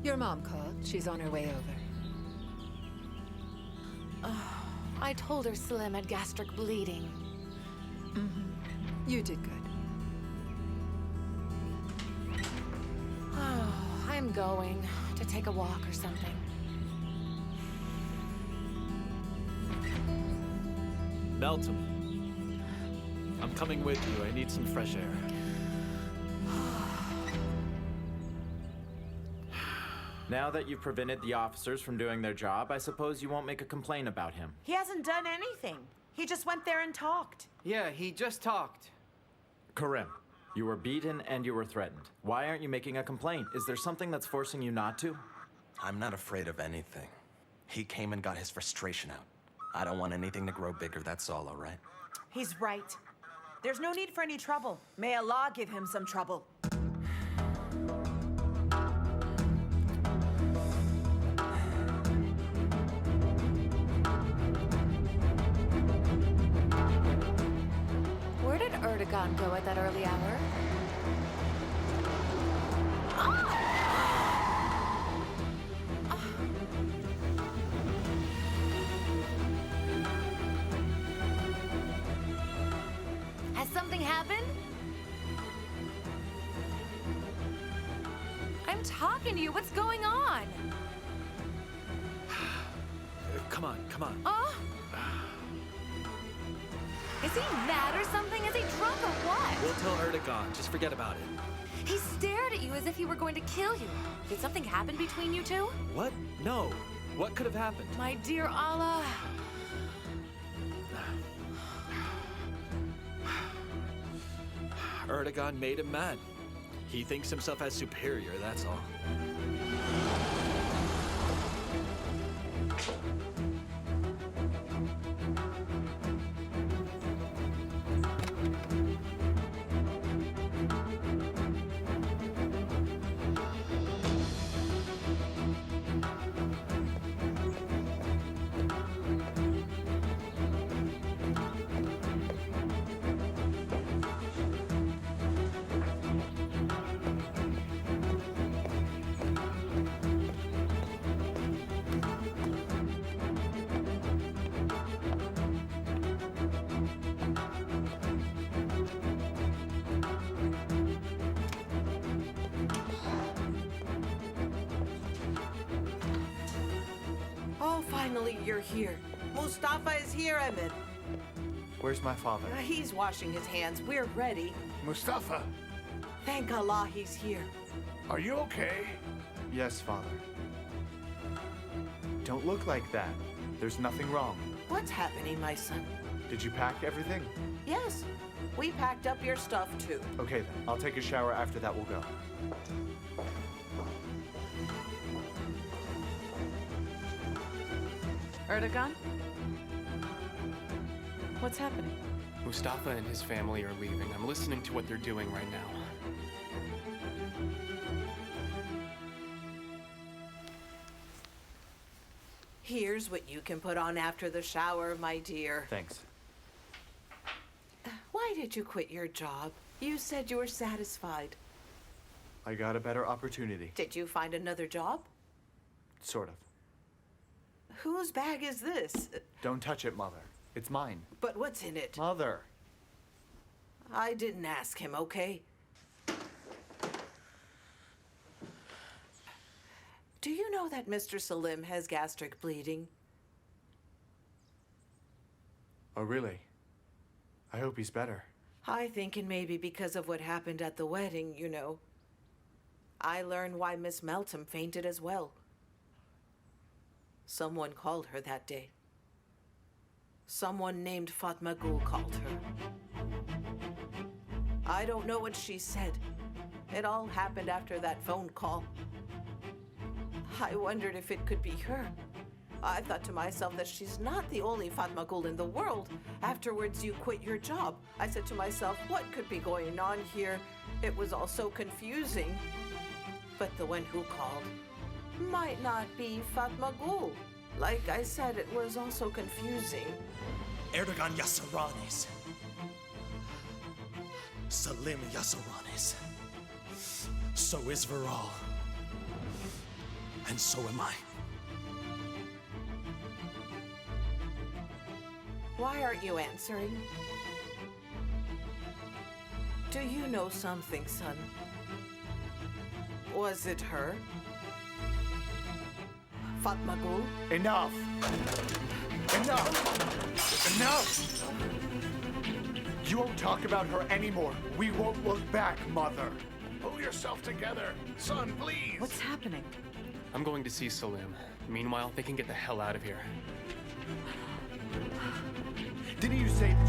Your mom called. She's on her way over. I told her Slim had gastric bleeding. You did good. Oh, I'm going to take a walk or something. Meltem. I'm coming with you. I need some fresh air. Now that you've prevented the officers from doing their job, I suppose you won't make a complaint about him. He hasn't done anything. He just went there and talked. Yeah, he just talked. Kerim, you were beaten and you were threatened. Why aren't you making a complaint? Is there something that's forcing you not to? I'm not afraid of anything. He came and got his frustration out. I don't want anything to grow bigger, that's all right? He's right. There's no need for any trouble. May Allah give him some trouble. Where did Erdogan go at that early hour? Has something happened? I'm talking to you. What's going on? Come on, come on. Is he mad or something? Is he drunk or what? We'll tell Erdogan. Just forget about it. He stared at you as if he were going to kill you. Did something happen between you two? What? No. What could have happened? My dear Allah. Erdogan made him mad. He thinks himself as superior, that's all. Oh, finally you're here. Mustafa is here, Ahmed. Where's my father? He's washing his hands. We're ready. Mustafa, Thank Allah he's here. are you okay? Yes, father. Don't look like that. There's nothing wrong. What's happening, my son? Did you pack everything? Yes, we packed up your stuff too. Okay then, I'll take a shower after that we'll go. Erdogan? What's happening? Mustafa and his family are leaving. I'm listening to what they're doing right now. Here's what you can put on after the shower, my dear. Thanks. Why did you quit your job? You said you were satisfied. I got a better opportunity. Did you find another job? Sort of. Whose bag is this? Don't touch it, Mother. It's mine. But what's in it? Mother. I didn't ask him, okay? Do you know that Mr. Salim has gastric bleeding? Oh, really? I hope he's better. I think it may be because of what happened at the wedding, you know. I learned why Miss Meltem fainted as well. Someone called her that day. Someone named Fatmagul called her. I don't know what she said. It all happened after that phone call. I wondered if it could be her. I thought to myself that she's not the only Fatmagul in the world. Afterwards, you quit your job. I said to myself, what could be going on here? It was all so confusing. But the one who called might not be Fatmagul. Like I said, it was also confusing. Erdogan Yasaranes. Salim Yasaranes. So is Viral. and so am I. Why aren't you answering? Do you know something, son? Was it her? Fatmagul? Enough! Enough! Enough! You won't talk about her anymore. We won't look back, Mother. Pull yourself together. Son, please. What's happening? I'm going to see Salim. Meanwhile, they can get the hell out of here. Didn't you say that